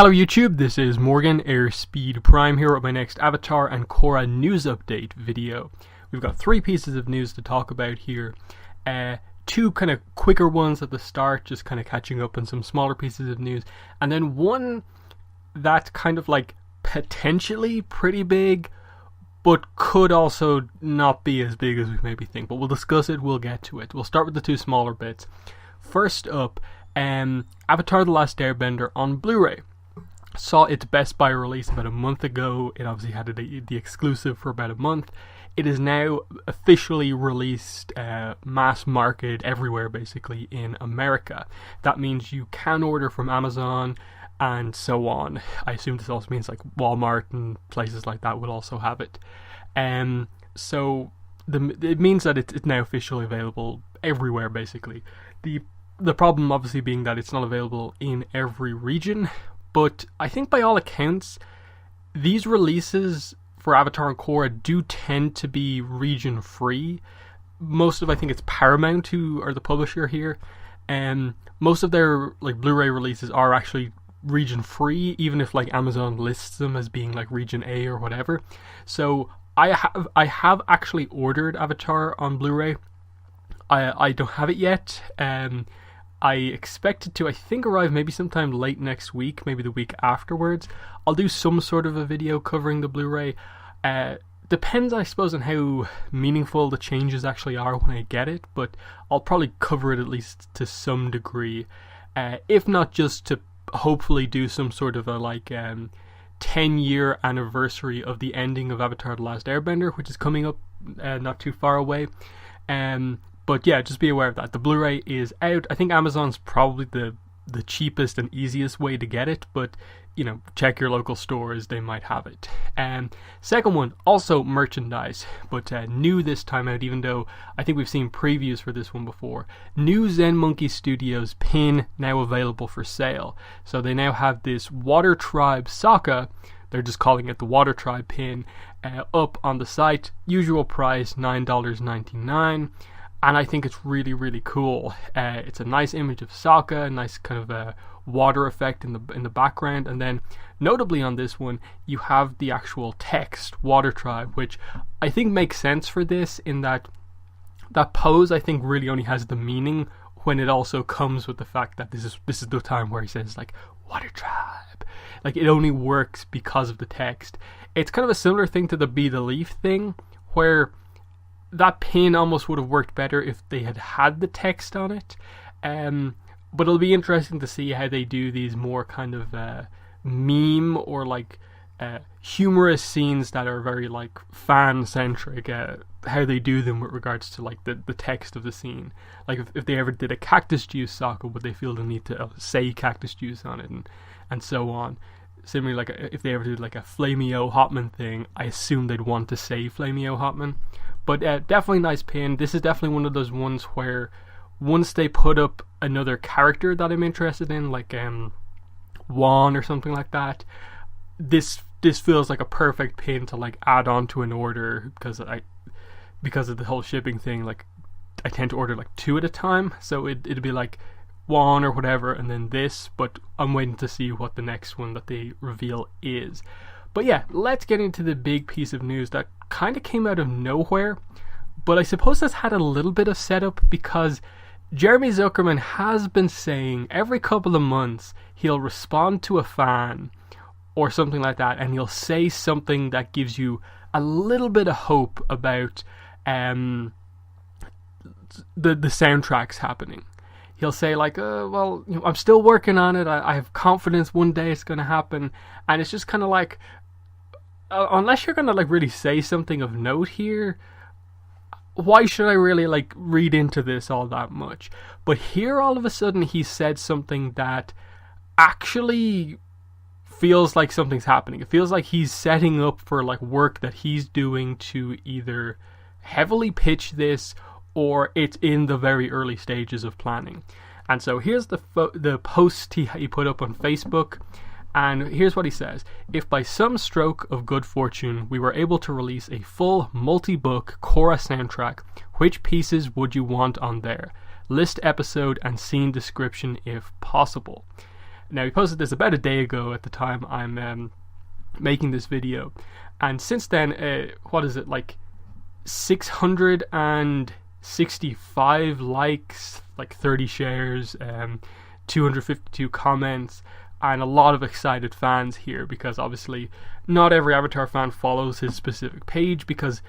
Hello YouTube, this is Morgan, Airspeed Prime here with my next Avatar and Korra news update video. We've got three pieces of news to talk about here. Two kind of quicker ones at the start, just kind of catching up on some smaller pieces of news. And then one that's kind of like potentially pretty big, but could also not be as big as we maybe think. But we'll discuss it, we'll get to it. We'll start with the two smaller bits. First up, Avatar The Last Airbender on Blu-ray. Saw its Best Buy release about a month ago. It obviously had the exclusive for about a month. It is now officially released, mass market everywhere basically in America. That means you can order from Amazon and so on. I assume this also means like Walmart and places like that will also have it. So it means that it's now officially available everywhere basically. The problem obviously being that it's not available in every region. But I think by all accounts, these releases for Avatar and Korra do tend to be region free. Most of, I think it's Paramount who are the publisher here. And most of their like Blu-ray releases are actually region free, even if like Amazon lists them as being like region A or whatever. So I have actually ordered Avatar on Blu-ray. I don't have it yet. I expect it to, I think, arrive maybe sometime late next week, maybe the week afterwards. I'll do some sort of a video covering the Blu-ray. Depends, I suppose, on how meaningful the changes actually are when I get it, but I'll probably cover it at least to some degree. If not just to hopefully do some sort of a 10-year anniversary of the ending of Avatar The Last Airbender, which is coming up not too far away. But yeah, just be aware of that. The Blu-ray is out. I think Amazon's probably the cheapest and easiest way to get it, but you know, check your local stores, they might have it. Second one, also merchandise, but new this time out, even though I think we've seen previews for this one before. New Zen Monkey Studios pin now available for sale. So they now have this Water Tribe Sokka, they're just calling it the Water Tribe pin, up on the site. Usual price, $9.99. And I think it's really, really cool. It's a nice image of Sokka, a nice kind of water effect in the background, and then notably on this one, you have the actual text Water Tribe, which I think makes sense for this. In that pose, I think really only has the meaning when it also comes with the fact that this is the time where he says like Water Tribe. Like it only works because of the text. It's kind of a similar thing to the Be the Leaf thing, where that pin almost would have worked better if they had the text on it. But it'll be interesting to see how they do these more kind of meme or like humorous scenes that are very like fan-centric, how they do them with regards to like the text of the scene. Like if they ever did a cactus juice Sokka, would they feel the need to say cactus juice on it and so on. Similarly, like if they ever did like a Flameo Hotman thing, I assume they'd want to say Flameo Hotman. But definitely nice pin. This is definitely one of those ones where once they put up another character that I'm interested in, like Juan or something like that, this feels like a perfect pin to like add on to an order, because of the whole shipping thing. Like I tend to order like 2 at a time, so it'd be like Juan or whatever, and then this. But I'm waiting to see what the next one that they reveal is. But yeah, let's get into the big piece of news that kind of came out of nowhere, but I suppose that's had a little bit of setup, because Jeremy Zuckerman has been saying every couple of months he'll respond to a fan or something like that, and he'll say something that gives you a little bit of hope about the soundtracks happening. He'll say like, well, you know, I'm still working on it, I have confidence one day it's going to happen. And it's just kind of like, unless you're going to like really say something of note here, why should I really like read into this all that much? But here all of a sudden he said something that actually feels like something's happening. It feels like he's setting up for like work that he's doing to either heavily pitch this, or it's in the very early stages of planning. And so here's the post he put up on Facebook. And here's what he says. If by some stroke of good fortune we were able to release a full multi-book Korra soundtrack, which pieces would you want on there? List, episode, and scene description if possible. Now, he posted this about a day ago at the time I'm making this video, and since then, what is it, like 665 likes, like 30 shares, 252 comments, and a lot of excited fans here, because obviously not every Avatar fan follows his specific page, because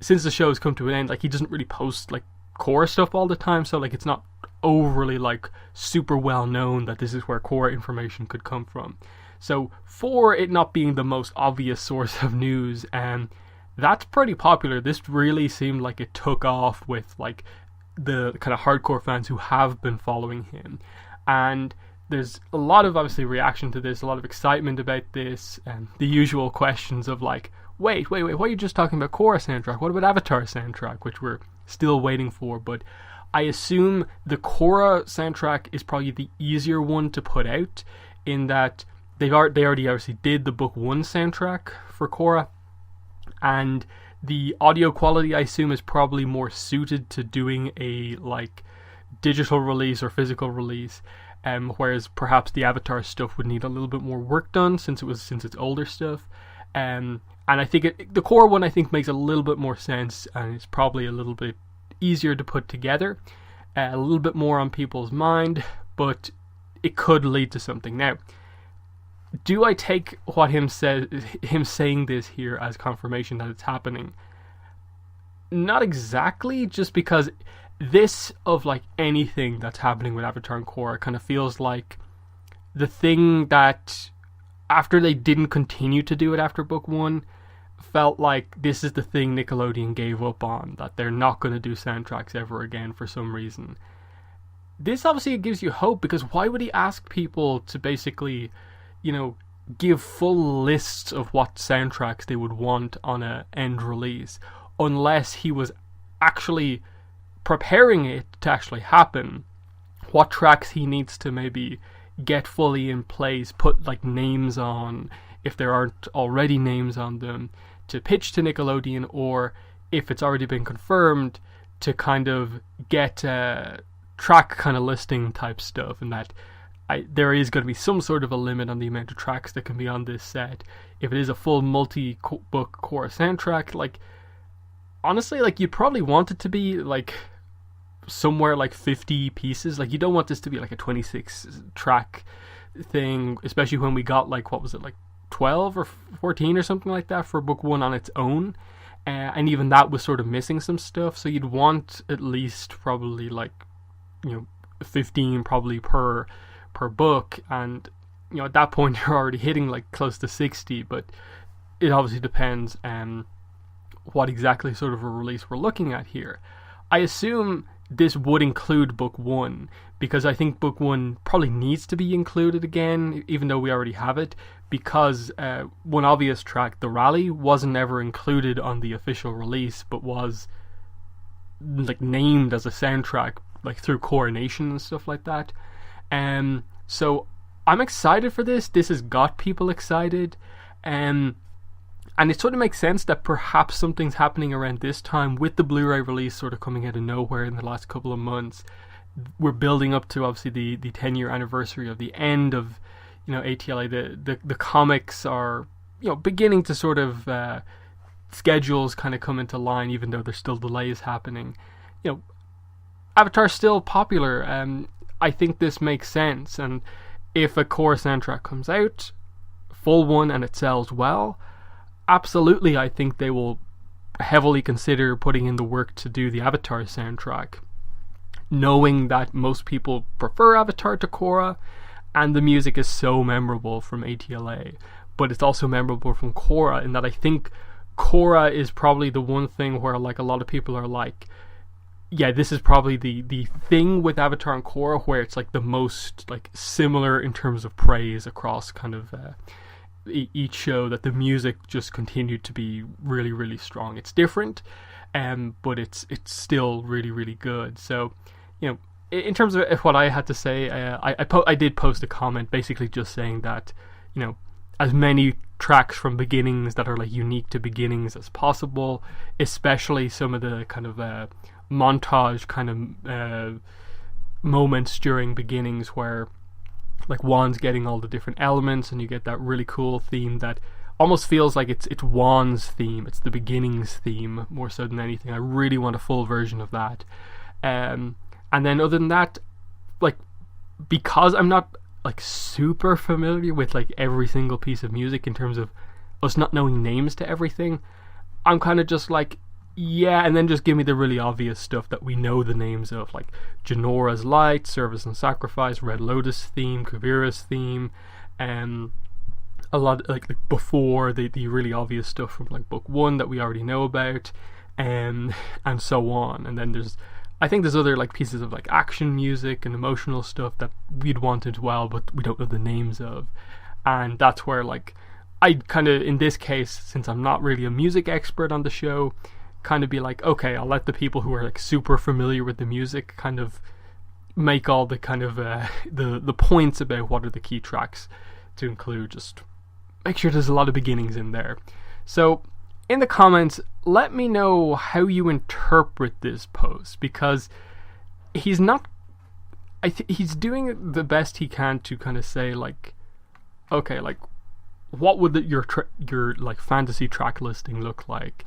since the show has come to an end, like, he doesn't really post like Korra stuff all the time, so like it's not overly like super well known that this is where Korra information could come from. So for it not being the most obvious source of news, that's pretty popular. This really seemed like it took off with like the kind of hardcore fans who have been following him, and there's a lot of obviously reaction to this, a lot of excitement about this, and the usual questions of like, wait, why are you just talking about Korra soundtrack? What about Avatar soundtrack, which we're still waiting for? But I assume the Korra soundtrack is probably the easier one to put out, in that they already obviously did the book 1 soundtrack for Korra, and the audio quality, I assume, is probably more suited to doing a like digital release or physical release, whereas perhaps the Avatar stuff would need a little bit more work done since it's older stuff. And I think the Korra one, I think, makes a little bit more sense, and it's probably a little bit easier to put together, a little bit more on people's mind, but it could lead to something. Now, do I take what him saying this here as confirmation that it's happening? Not exactly, just because this, of like anything that's happening with Avatar and Korra, kind of feels like the thing that, after they didn't continue to do it after book 1, felt like this is the thing Nickelodeon gave up on, that they're not going to do soundtracks ever again for some reason. This obviously gives you hope, because why would he ask people to basically, you know, give full lists of what soundtracks they would want on a end release, unless he was actually preparing it to actually happen? What tracks he needs to maybe get fully in place, put like names on if there aren't already names on them, to pitch to Nickelodeon, or if it's already been confirmed, to kind of get track kind of listing type stuff, and that there is going to be some sort of a limit on the amount of tracks that can be on this set. If it is a full multi-book Korra soundtrack, like, honestly, like, you'd probably want it to be like somewhere like 50 pieces. Like, you don't want this to be like a 26 track thing, especially when we got like, what was it, like 12 or 14 or something like that for book 1 on its own, and even that was sort of missing some stuff. So you'd want at least probably like, you know, 15 probably per book, and you know, at that point you're already hitting like close to 60. But it obviously depends what exactly sort of a release we're looking at here. I assume this would include book 1, because I think book 1 probably needs to be included again, even though we already have it, because one obvious track, The Rally, wasn't ever included on the official release, but was like named as a soundtrack like through Coronation and stuff like that. So I'm excited for this. This has got people excited, and it sort of makes sense that perhaps something's happening around this time, with the Blu-ray release sort of coming out of nowhere in the last couple of months. We're building up to obviously the 10-year anniversary of the end of, you know, ATLA. The comics are, you know, beginning to sort of schedules kind of come into line, even though there's still delays happening. You know, Avatar's still popular. I think this makes sense, and if a Korra soundtrack comes out, full one, and it sells well, absolutely, I think they will heavily consider putting in the work to do the Avatar soundtrack, knowing that most people prefer Avatar to Korra, and the music is so memorable from ATLA, but it's also memorable from Korra, in that I think Korra is probably the one thing where like a lot of people are like, yeah, this is probably the thing with Avatar and Korra where it's like the most like similar in terms of praise across kind of each show, that the music just continued to be really, really strong. It's different, but it's still really, really good. So, you know, in terms of what I had to say, I did post a comment basically just saying that, you know, as many tracks from Beginnings that are like unique to Beginnings as possible, especially some of the kind of montage kind of moments during Beginnings where like wands getting all the different elements, and you get that really cool theme that almost feels like it's Wan's theme. It's the beginnings theme more so than anything. I really want a full version of that. And then other than that, like, because I'm not like super familiar with like every single piece of music in terms of us not knowing names to everything, I'm kind of just like, yeah, and then just give me the really obvious stuff that we know the names of, like Janora's Light, Service and Sacrifice, Red Lotus theme, Kavira's theme, and a lot like before the really obvious stuff from like book 1 that we already know about, and so on. And then I think there's other like pieces of like action music and emotional stuff that we'd want as well, but we don't know the names of. And that's where like I'd kind of, in this case, since I'm not really a music expert on the show, kind of be like, okay, I'll let the people who are like super familiar with the music kind of make all the kind of the points about what are the key tracks to include. Just make sure there's a lot of beginnings in there. So in the comments, let me know how you interpret this post, because he's not, he's doing the best he can to kind of say like, okay, like what would your like fantasy track listing look like,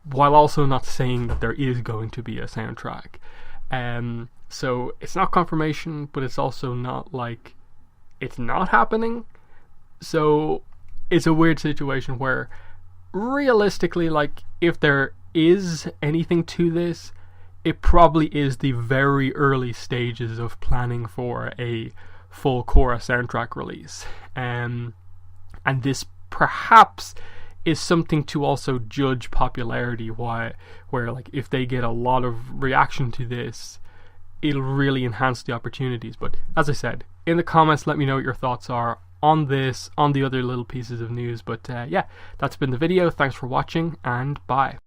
while also not saying that there is going to be a soundtrack. So it's not confirmation, but it's also not like it's not happening. So it's a weird situation where realistically, like, if there is anything to this, it probably is the very early stages of planning for a full Korra soundtrack release. And this perhaps is something to also judge popularity, where like if they get a lot of reaction to this, it'll really enhance the opportunities. But as I said, in the comments, let me know what your thoughts are on this, on the other little pieces of news. But yeah, that's been the video. Thanks for watching, and bye.